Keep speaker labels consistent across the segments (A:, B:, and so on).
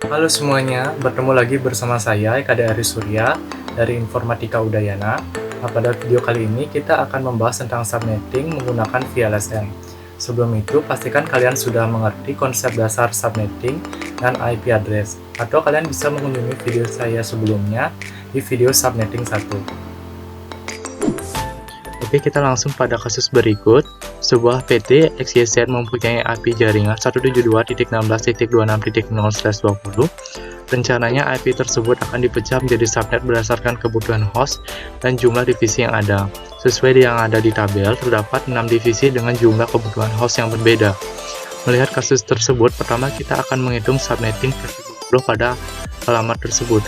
A: Halo semuanya, bertemu lagi bersama saya Eka Ari Surya dari Informatika Udayana. Nah, pada video kali ini kita akan membahas tentang subnetting menggunakan VLSM. Sebelum itu, pastikan kalian sudah mengerti konsep dasar subnetting dan IP address, atau kalian bisa mengunjungi video saya sebelumnya di video subnetting 1. Oke, kita langsung pada kasus berikut. Sebuah PT XYZ mempunyai IP jaringan 172.16.26.0/20. Rencananya IP tersebut akan dipecah menjadi subnet berdasarkan kebutuhan host dan jumlah divisi yang ada. Sesuai yang ada di tabel, terdapat 6 divisi dengan jumlah kebutuhan host yang berbeda. Melihat kasus tersebut, pertama kita akan menghitung subnetting pada alamat tersebut.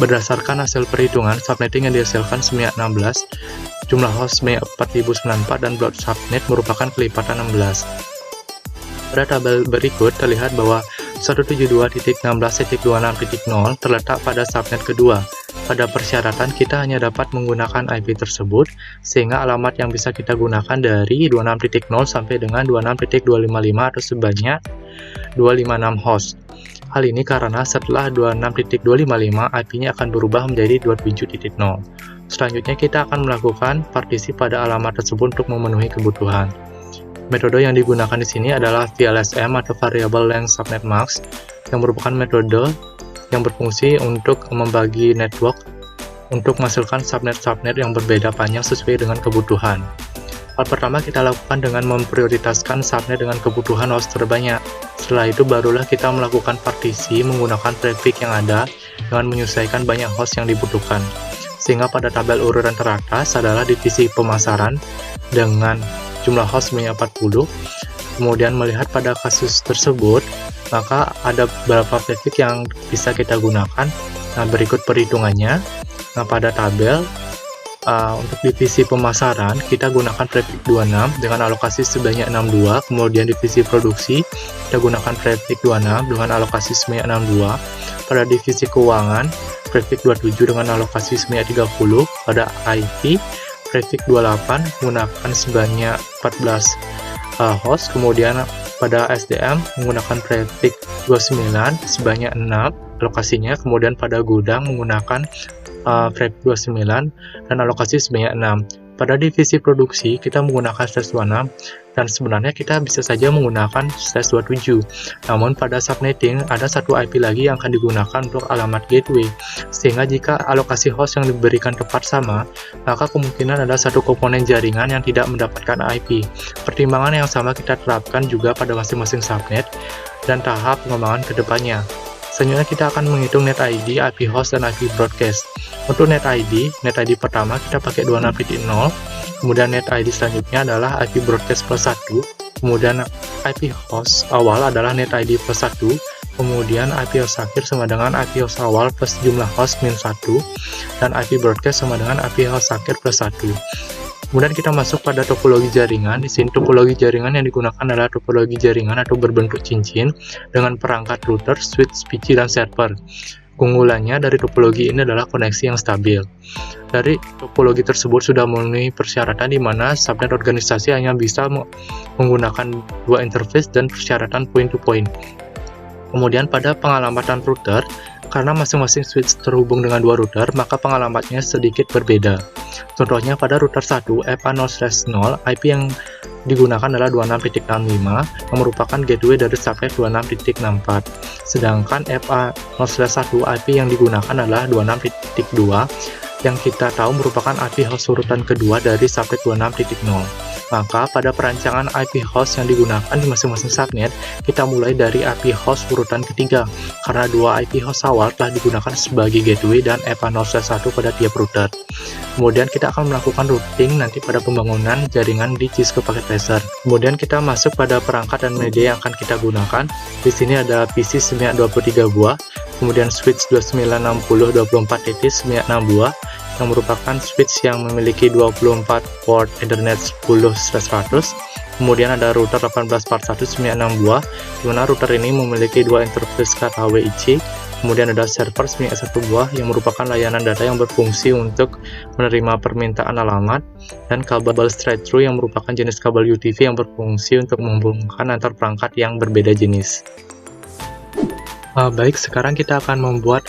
A: Berdasarkan hasil perhitungan, subnetting yang dihasilkan sebanyak 16, jumlah host sebanyak 4094 dan block subnet merupakan kelipatan 16. Pada tabel berikut terlihat bahwa 172.16.26.0 terletak pada subnet kedua. Pada persyaratan kita hanya dapat menggunakan IP tersebut, sehingga alamat yang bisa kita gunakan dari 26.0 sampai dengan 26.255 atau sebanyak 256 host. Hal ini karena setelah 26.255 IP-nya akan berubah menjadi 27.0. Selanjutnya kita akan melakukan partisi pada alamat tersebut untuk memenuhi kebutuhan. Metode yang digunakan di sini adalah VLSM atau Variable Length Subnet Mask, yang merupakan metode yang berfungsi untuk membagi network untuk menghasilkan subnet-subnet yang berbeda panjang sesuai dengan kebutuhan. Hal pertama kita lakukan dengan memprioritaskan subnet dengan kebutuhan host terbanyak. Setelah itu barulah kita melakukan partisi menggunakan traffic yang ada dengan menyesuaikan banyak host yang dibutuhkan. Sehingga pada tabel urutan teratas adalah divisi pemasaran dengan jumlah host sebanyak 40. Kemudian melihat pada kasus tersebut, maka ada beberapa traffic yang bisa kita gunakan. Nah, berikut perhitungannya. Nah, pada tabel untuk divisi pemasaran kita gunakan traffic 26 dengan alokasi sebanyak 62. Kemudian divisi produksi kita gunakan traffic 26 dengan alokasi sebanyak 62. Pada divisi keuangan traffic 27 dengan alokasi sebanyak 30. Pada IT traffic 28 menggunakan sebanyak 14 host. Kemudian pada SDM menggunakan traffic 29 sebanyak 6 alokasinya. Kemudian pada gudang menggunakan traffic 29 dan alokasi sebanyak 6. Pada divisi produksi kita menggunakan /26 dan sebenarnya kita bisa saja menggunakan /27. Namun pada subnetting ada satu IP lagi yang akan digunakan untuk alamat gateway, sehingga jika alokasi host yang diberikan tepat sama, maka kemungkinan ada satu komponen jaringan yang tidak mendapatkan IP. Pertimbangan yang sama kita terapkan juga pada masing-masing subnet dan tahap pengembangan ke depannya. Selanjutnya kita akan menghitung net ID, IP host, dan IP broadcast. Untuk net ID pertama kita pakai 26.0, kemudian net ID selanjutnya adalah IP broadcast plus 1, kemudian IP host awal adalah net ID plus 1, kemudian IP host akhir sama dengan IP host awal plus jumlah host min 1, dan IP broadcast sama dengan IP host akhir plus 1. Kemudian kita masuk pada topologi jaringan. Di sini topologi jaringan yang digunakan adalah topologi jaringan atau berbentuk cincin dengan perangkat router, switch, PC, dan server. Keunggulannya dari topologi ini adalah koneksi yang stabil. Dari topologi tersebut sudah memenuhi persyaratan di mana subnet organisasi hanya bisa menggunakan dua interface dan persyaratan point-to-point. Kemudian pada pengalamatan router, karena masing-masing switch terhubung dengan dua router, maka pengalamatnya sedikit berbeda. Contohnya pada router 1 FA0/0, IP yang digunakan adalah 26.65 yang merupakan gateway dari subnet 26.64. Sedangkan FA0/1 IP yang digunakan adalah 26.2 yang kita tahu merupakan IP host urutan kedua dari subnet 26.0. Maka pada perancangan IP host yang digunakan di masing-masing subnet, kita mulai dari IP host urutan ketiga, karena dua IP host awal telah digunakan sebagai gateway dan FA0/1 pada tiap router. Kemudian kita akan melakukan routing nanti pada pembangunan jaringan di Cisco Packet Tracer. Kemudian kita masuk pada perangkat dan media yang akan kita gunakan. Di sini ada PC sebanyak 23 buah, kemudian switch 2960/24 TT sebanyak 6 buah, yang merupakan switch yang memiliki 24 port Ethernet 10/100. Kemudian ada router 18/1 sebanyak 6 buah, di mana router ini memiliki dua interface kata WIC. Kemudian ada server sebanyak 1 buah yang merupakan layanan data yang berfungsi untuk menerima permintaan alamat, dan kabel straight through yang merupakan jenis kabel UTV yang berfungsi untuk menghubungkan antar perangkat yang berbeda jenis. Baik, sekarang kita akan membuat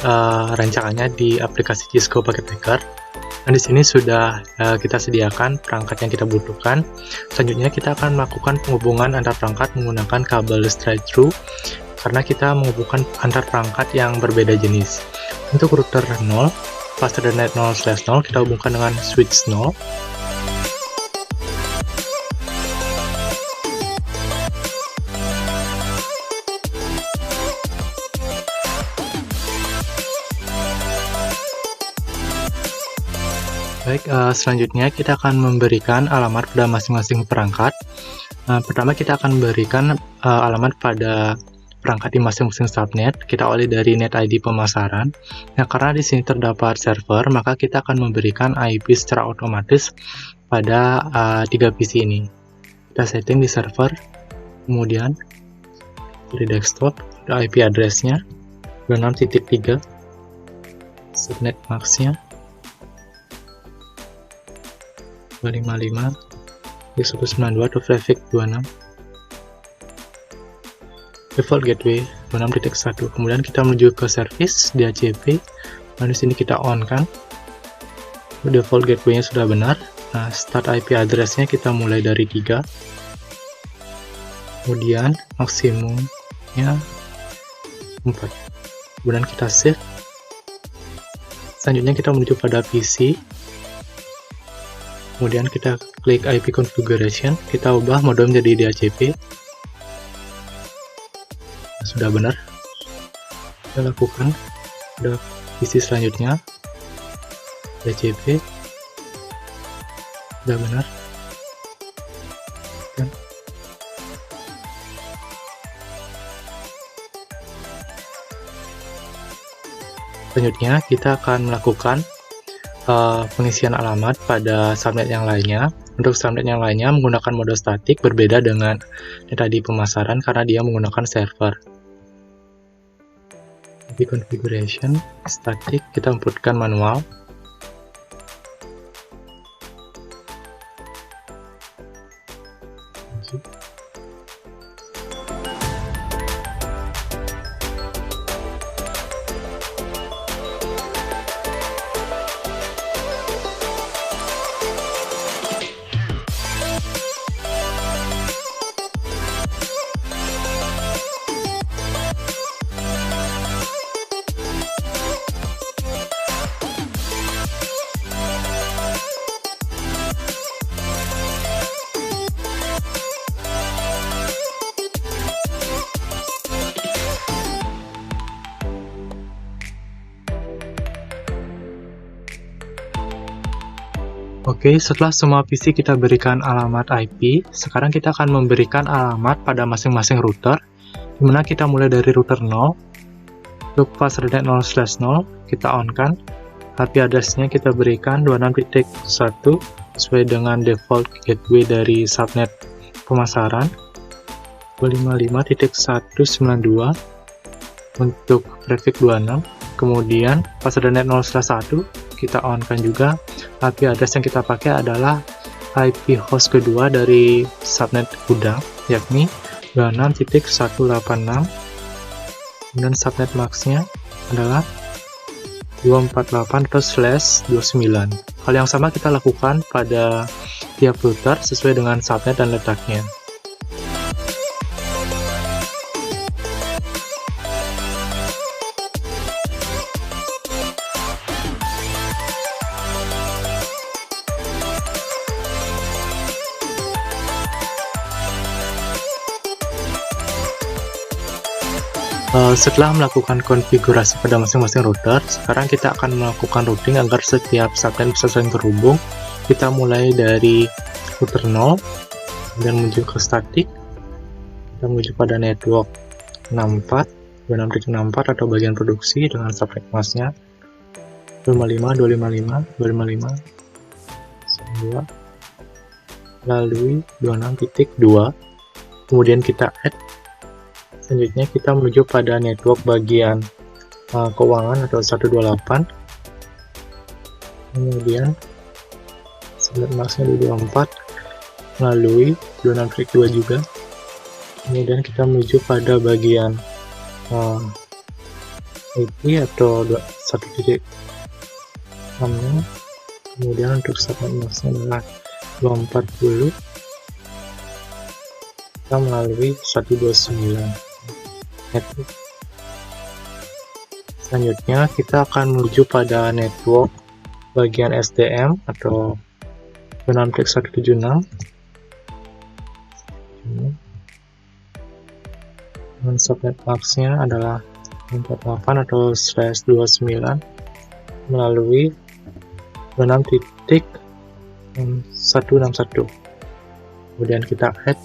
A: rancangannya di aplikasi Cisco Packet Tracker. Nah, di sini sudah kita sediakan perangkat yang kita butuhkan. Selanjutnya kita akan melakukan penghubungan antar perangkat menggunakan kabel straight through, karena kita menghubungkan antar perangkat yang berbeda jenis. Untuk router 0, faster than net 0/0, kita hubungkan dengan switch 0. Baik, selanjutnya kita akan memberikan alamat pada masing-masing perangkat. Pertama kita akan memberikan alamat pada perangkat di masing-masing subnet. Kita awali dari net ID pemasaran. Nah, karena di sini terdapat server, maka kita akan memberikan IP secara otomatis pada 3 PC ini. Kita setting di server, kemudian di desktop, ada IP address-nya 26.3, subnet max-nya 255, 192 atau traffic 26, default gateway 26.1. Kemudian kita menuju ke service DHCP. Nah, di sini kita on kan, default gateway-nya sudah benar. Nah, start IP address-nya kita mulai dari 3, kemudian maksimumnya 4, kemudian kita save. Selanjutnya kita menuju pada PC, kemudian kita klik IP configuration, kita ubah mode menjadi DHCP. Sudah benar, kita lakukan pada PC selanjutnya DHCP, sudah benar. Dan selanjutnya kita akan melakukan pengisian alamat pada subnet yang lainnya. Untuk subnet yang lainnya menggunakan mode statik, berbeda dengan yang tadi pemasaran karena dia menggunakan server. Di configuration static kita inputkan manual. Oke, setelah semua PC kita berikan alamat IP, sekarang kita akan memberikan alamat pada masing-masing router, dimana kita mulai dari router 0, untuk faster than net 0/0, kita on kan, IP address-nya kita berikan 26.1, sesuai dengan default gateway dari subnet pemasaran, 255.192, untuk traffic 26, kemudian faster than net 0/1, kita on kan juga. IP address yang kita pakai adalah IP host kedua dari subnet gudang, yakni 26.186, dan subnet max-nya adalah 248 atau /29. Hal yang sama kita lakukan pada tiap router sesuai dengan subnet dan letaknya. Setelah melakukan konfigurasi pada masing-masing router, sekarang kita akan melakukan routing agar setiap subnet bisa saling terhubung. Kita mulai dari router 0, kemudian menuju ke static, kita menuju pada network 64, 26.64 atau bagian produksi dengan subnet mask-nya 255, 255, 255, 2, lalu 26.2, kemudian kita add. Selanjutnya kita menuju pada network bagian keuangan atau 128, kemudian subnet mask-nya di 24, melalui 26.2 juga, kemudian kita menuju pada bagian IP atau 1.6-nya. Kemudian untuk subnet masknya adalah 240, kita melalui 129 network. Selanjutnya kita akan menuju pada network bagian SDM atau 26.176, dan subnet masknya adalah 48 atau /29 melalui 26.161. Kemudian kita add.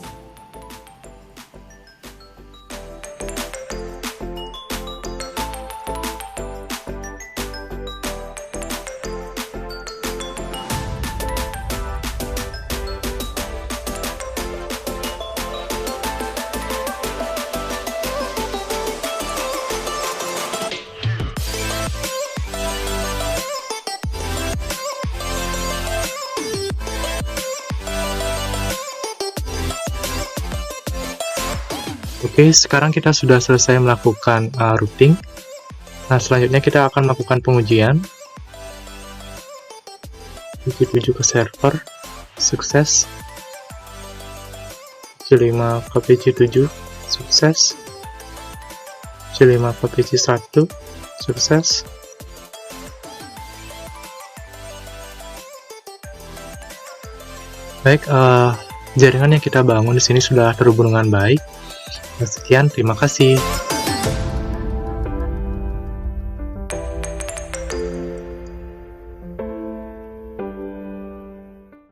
A: Oke, sekarang kita sudah selesai melakukan routing. Nah, selanjutnya kita akan melakukan pengujian. PC7 ke server, sukses. PC5 ke PC7, sukses. PC5 ke PC1, sukses. Baik, jaringan yang kita bangun di sini sudah terhubung dengan baik. Sekian, terima kasih.